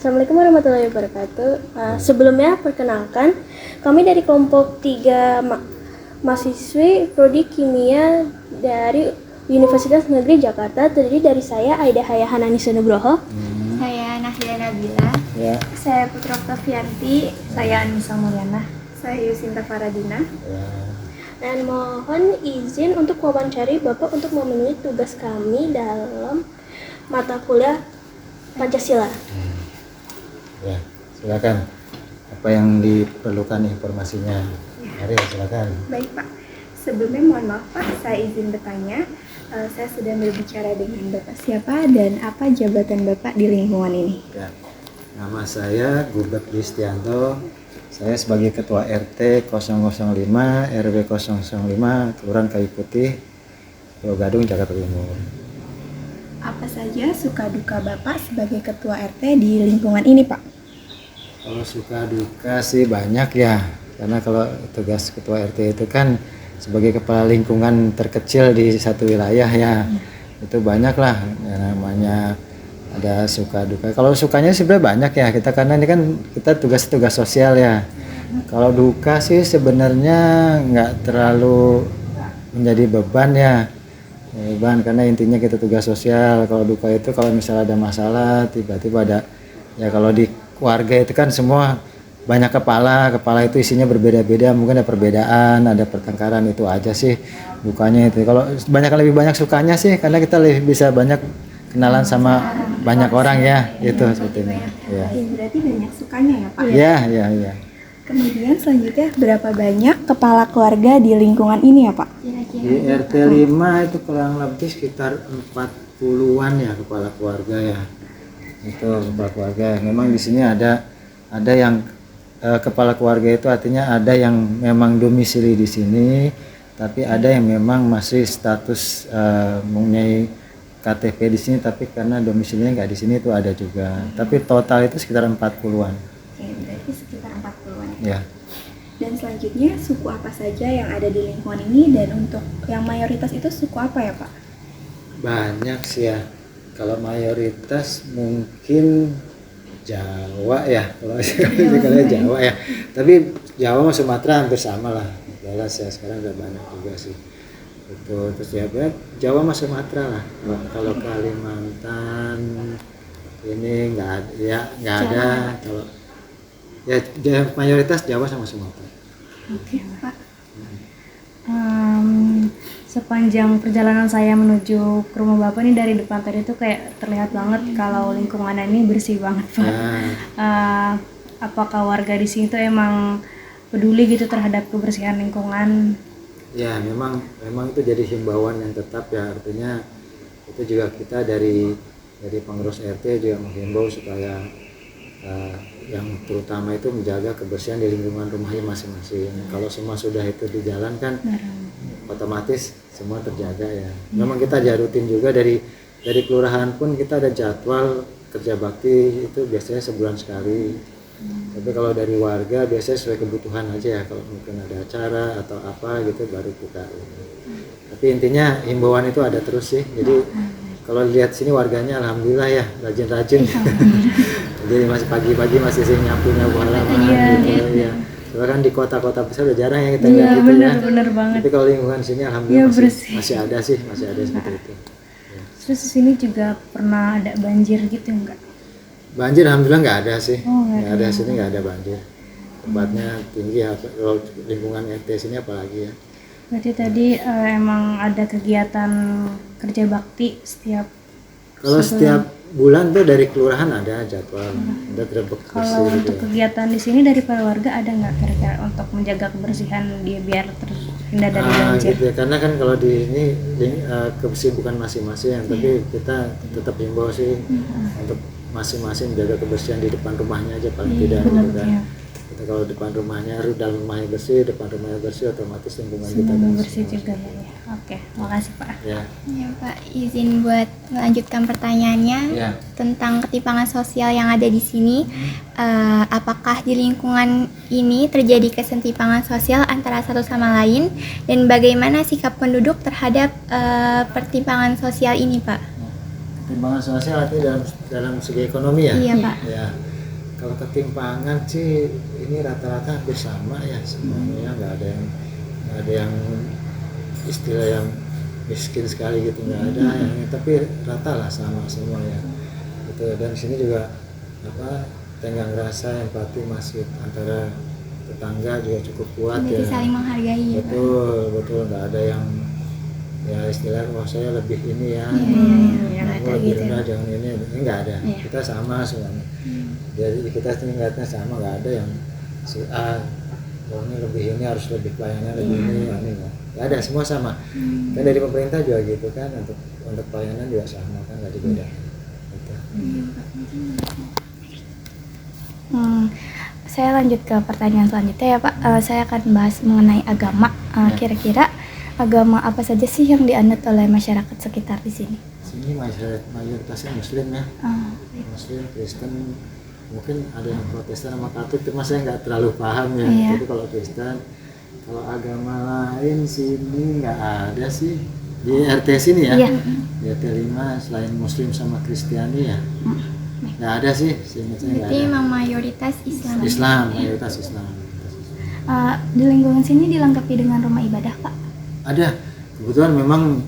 Assalamualaikum warahmatullahi wabarakatuh. Sebelumnya perkenalkan, kami dari kelompok 3 mahasiswi Prodi Kimia dari Universitas Negeri Jakarta, terdiri dari saya Aida Hayahananisa Nugroho. Saya Nahila Nabila. Ya. Saya Putra Oktavianti. Saya Anissa Mulyana. Saya Yusinta Faradina. Ya. Dan mohon izin untuk wawancari Bapak untuk memenuhi tugas kami dalam mata kuliah Pancasila. Ya, silakan. Apa yang diperlukan informasinya? Mari silakan. Baik Pak, sebelumnya mohon maaf Pak, saya izin bertanya. Saya sudah berbicara dengan Bapak siapa dan apa jabatan Bapak di lingkungan ini? Ya. Nama saya Gubek Listianto. Saya sebagai Ketua RT 005 RW 005 Kelurahan Kayu Putih, Pulau Gadung, Jakarta Timur. Apa saja suka duka Bapak sebagai Ketua RT di lingkungan ini Pak? Kalau suka duka sih banyak ya, karena kalau tugas Ketua RT itu kan sebagai kepala lingkungan terkecil di satu wilayah ya, itu banyak lah ya, namanya ada suka duka. Kalau sukanya sebenarnya banyak ya kita, karena ini kan kita tugas sosial ya. Kalau duka sih sebenarnya nggak terlalu menjadi beban ya, beban karena intinya kita tugas sosial. Kalau duka itu kalau misalnya ada masalah tiba-tiba ada ya, kalau di keluarga itu kan semua banyak kepala itu isinya berbeda-beda, mungkin ada perbedaan, ada pertengkaran, itu aja sih dukanya itu. Kalau lebih banyak sukanya sih karena kita lebih bisa banyak kenalan sama banyak orang ya, itu sebetulnya. Ya. Berarti banyak sukanya ya Pak? Iya. Kemudian selanjutnya berapa banyak kepala keluarga di lingkungan ini ya Pak? Di RT 5 itu kurang lebih sekitar 40-an ya kepala keluarga ya. Itu kepala keluarga. Memang di sini ada yang kepala keluarga itu artinya ada yang memang domisili di sini, tapi ada yang memang masih status mempunyai KTP di sini, tapi karena domisilinya nggak di sini, itu ada juga. Tapi total itu sekitar 40-an. Oke, berarti sekitar 40-an. Ya. Dan selanjutnya suku apa saja yang ada di lingkungan ini, dan untuk yang mayoritas itu suku apa ya Pak? Banyak sih ya. Kalau mayoritas mungkin Jawa ya, kalau sekali Jawa ya. Tapi Jawa sama Sumatera hampir sama lah. Jelas ya, sekarang udah banyak juga sih. Itu terus ya Jawa sama Sumatera lah. Kalau Kalimantan ini nggak ada. Kalau ya mayoritas Jawa sama Sumatera. Oke Pak. Sepanjang perjalanan saya menuju ke rumah Bapak ini dari depan tadi tuh kayak terlihat banget kalau lingkungannya ini bersih banget Pak. Apakah warga di sini tuh emang peduli gitu terhadap kebersihan lingkungan? Ya memang itu jadi himbauan yang tetap ya, artinya itu juga kita dari pengurus RT juga menghimbau supaya yang terutama itu menjaga kebersihan di lingkungan rumahnya masing-masing. Kalau semua sudah itu dijalankan, otomatis semua terjaga ya. Memang kita rutin juga dari kelurahan pun kita ada jadwal kerja bakti, itu biasanya sebulan sekali. Tapi kalau dari warga biasanya sesuai kebutuhan aja ya, kalau mungkin ada acara atau apa gitu baru kita. Tapi intinya himbauan itu ada terus sih. Jadi kalau lihat sini warganya alhamdulillah ya rajin-rajin. Jadi masih pagi-pagi masih sih nyapu-nyapu halaman gitu ya. Soalnya kan di kota-kota besar udah jarang ya kita lihat gitu ya. Bener banget. Tapi kalau lingkungan sini alhamdulillah masih ada seperti itu. Ya. Terus di sini juga pernah ada banjir gitu enggak? Banjir alhamdulillah nggak ada sih. Nggak ada sini nggak ada banjir. Tempatnya tinggi ya, kalau lingkungan RT sini apalagi ya. Berarti tadi emang ada kegiatan kerja bakti setiap bulan tuh dari kelurahan ada jadwal, ada terbek bersih. Kalau gitu untuk ya. kegiatan di sini dari para warga ada nggak kira-kira untuk menjaga kebersihan dia biar terhindar dari banjir? Gitu ya. Karena kan kalau di ini kesibukan masing-masing, tapi kita tetap himbau sih untuk masing-masing menjaga kebersihan di depan rumahnya aja paling tidak. Gitu kan. Kita kalau depan rumahnya, dalam rumahnya bersih, depan rumahnya bersih, otomatis lingkungan kita bersih juga ya. Oke, makasih Pak. Ya Pak, izin buat melanjutkan pertanyaannya tentang ketimpangan sosial yang ada di sini. Apakah di lingkungan ini terjadi kesentimpangan sosial antara satu sama lain, dan bagaimana sikap penduduk terhadap pertimpangan sosial ini Pak? Ketimpangan sosial artinya dalam segi ekonomi ya? Iya Pak. Ya. Kalau ketimpangan sih ini rata-rata hampir sama ya semuanya, nggak ada yang istilah yang miskin sekali gitu, nggak ada yang, tapi rata lah sama semua ya gitu. Dan sini juga tenggang rasa empati masih antara tetangga juga cukup kuat. Berarti ya saling menghargai ya Pak? betul nggak ada yang ya istilah saya lebih ini ya, ada lebih gitu. rendah jangan ini nggak ada. Kita sama semuanya. Jadi kita tingkatnya sama, nggak ada yang si A ini lebih ini harus lebih pelayanan lebih ini nggak ada, semua sama. Kan dari pemerintah juga gitu kan, untuk pelayanan juga sama kan, nggak dibedakan gitu. Saya lanjut ke pertanyaan selanjutnya ya Pak. Saya akan bahas mengenai agama. Kira-kira agama apa saja sih yang dianut oleh masyarakat sekitar di sini? Sini mayoritasnya Muslim ya, Muslim, Kristen, mungkin ada yang Protestan sama Katolik, cuma saya nggak terlalu paham ya. Tapi kalau Kristen, kalau agama lain sini nggak ada sih di RT sini ya. Di RT 5 selain Muslim sama Kristiani ya, nggak ada sih. Seingat saya nggak Berarti ada. memang mayoritas Islam. Mayoritas Islam. Di lingkungan sini dilengkapi dengan rumah ibadah Pak? Ada, kebetulan memang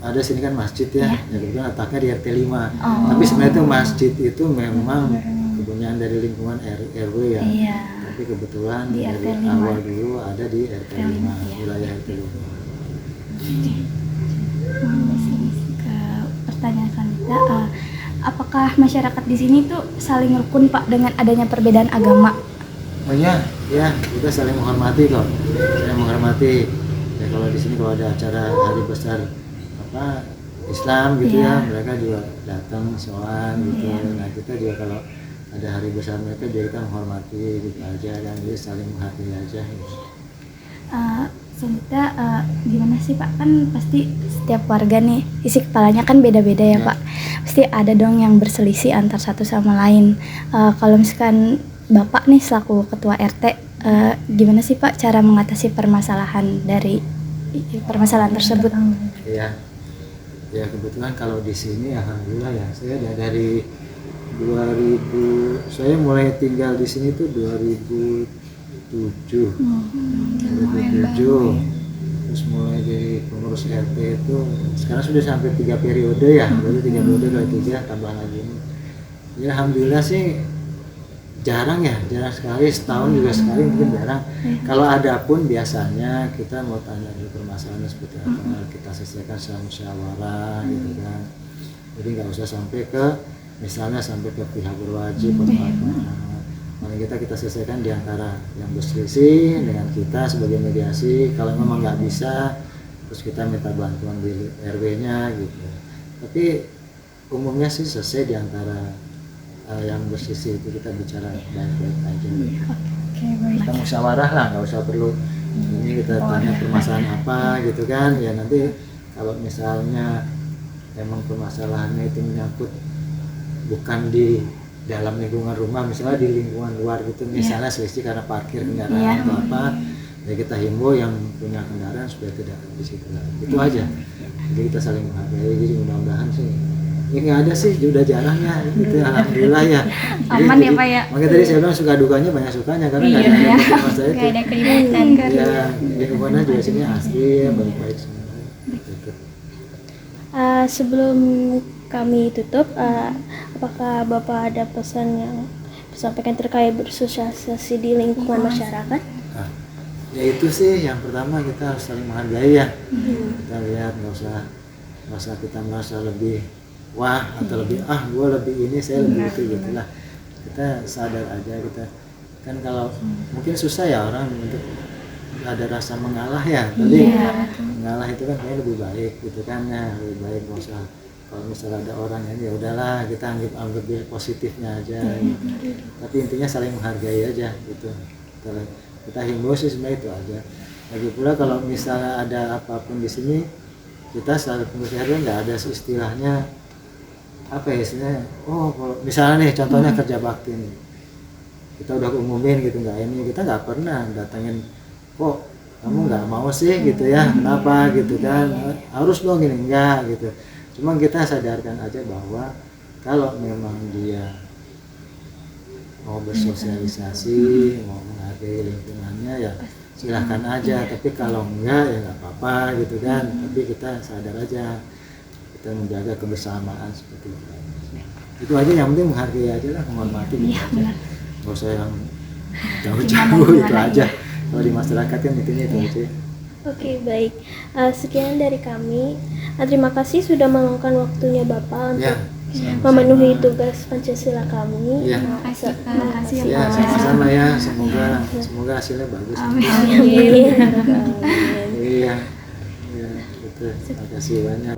ada sini kan masjid ya, kebetulan letaknya di RT 5. Tapi sebenarnya itu masjid itu memang kepunyaan dari lingkungan RW ya. Tapi kebetulan Di dari RT 5. awal dulu ada di RT 5, wilayah RT 5. Ke pertanyaan selanjutnya, apakah masyarakat di sini tuh saling rukun Pak dengan adanya perbedaan agama? Oh iya, ya kita saling menghormati kok, saling menghormati. Ya kalau di sini kalau ada acara hari besar Islam gitu ya, mereka juga datang soal gitu. Nah kita juga kalau ada hari besar mereka juga kita menghormati gitu aja kan, jadi saling menghargai aja. Gitu. Selanjutnya gimana sih Pak, kan pasti setiap warga nih isi kepalanya kan beda-beda ya Pak, pasti ada dong yang berselisih antar satu sama lain. Kalau misalkan Bapak nih selaku ketua RT, gimana sih Pak cara mengatasi permasalahan tersebut? Iya, ya kebetulan kalau di sini alhamdulillah ya, saya dari 2000, saya mulai tinggal di sini tuh 2007. Terus mulai jadi pengurus RT itu sekarang sudah sampai 3 periode ya, berarti 3 periode dari 3 tambah lagi ini. Ya alhamdulillah sih jarang sekali, setahun juga sekali mungkin jarang. Kalau ada pun biasanya kita mau tanya dulu permasalahannya seperti apa, kita selesaikan secara musyawarah gitu kan. Jadi nggak usah sampai ke misalnya sampai ke pihak berwajib atau apa. Paling kita selesaikan di antara yang berselisih dengan kita sebagai mediasi. Kalau memang nggak bisa, terus kita minta bantuan di RW-nya gitu. Tapi umumnya sih selesai di antara yang bersisi itu, kita bicara baik-baik aja. Kita musyawarah lah, nggak usah perlu ini kita tanya permasalahan apa gitu kan. Ya nanti kalau misalnya emang permasalahannya itu menyangkut bukan di dalam lingkungan rumah, misalnya di lingkungan luar gitu, misalnya selisih karena parkir kendaraan atau apa, ya kita himbau yang punya kendaraan supaya tidak di situ lah. Itu aja. Jadi kita saling menghargai. Jadi mudah-mudahan sih ya nggak ada sih, udah jarang ya gitu, alhamdulillah ya. Aman ya Pak ya. Makanya tadi saya bilang suka dukanya banyak sukanya, karena nggak ada masalah itu. Nggak ada keribatan. Ya lingkungannya juga sini asli ya, baik-baik semua. Gitu. Sebelum kami tutup, apakah Bapak ada pesan yang disampaikan terkait bersosialisasi di lingkungan masyarakat? Nah, ya itu sih yang pertama, kita harus saling menghargai ya. Kita lihat, nggak usah kita merasa lebih wah atau lebih gue lebih ini, saya lebih itu gitu lah. Kita sadar aja, kita kan kalau mungkin susah ya orang untuk ada rasa mengalah ya, tapi mengalah itu kan kayaknya lebih baik gitu kan ya, lebih baik nggak usah. Kalau misalnya ada orang yang ya udahlah, kita anggap diri positifnya aja gitu. Tapi intinya saling menghargai aja gitu. Kita himbau sih sebenarnya itu aja. Lagi pula kalau misalnya ada apapun di sini, kita selalu pengurus RW nggak ada istilahnya apa ya istilahnya, kalau misalnya nih contohnya kerja bakti nih, kita udah umumin gitu, nggak ini, kita nggak pernah datangin kok kamu nggak mau sih gitu ya, kenapa gitu kan, harus dong gini, enggak gitu. Cuma kita sadarkan aja bahwa kalau memang dia mau bersosialisasi, mau menghargai lingkungannya ya silahkan aja, tapi kalau enggak ya nggak apa-apa gitu kan, tapi kita sadar aja kita menjaga kebersamaan seperti itu aja, yang penting menghargai aja lah, menghormati gitu aja, nggak usah yang jauh-jauh itu aja. Kalau di masyarakat kan intinya itu aja. Oke, baik. Sekian dari kami. Terima kasih sudah meluangkan waktunya Bapak untuk memenuhi tugas Pancasila kami. Ya. Terima kasih Pak. Terima kasih Ya, Pak. sama-sama ya. Semoga hasilnya bagus. Amin. Amin. Iya. Iya, betul. Terima kasih banyak.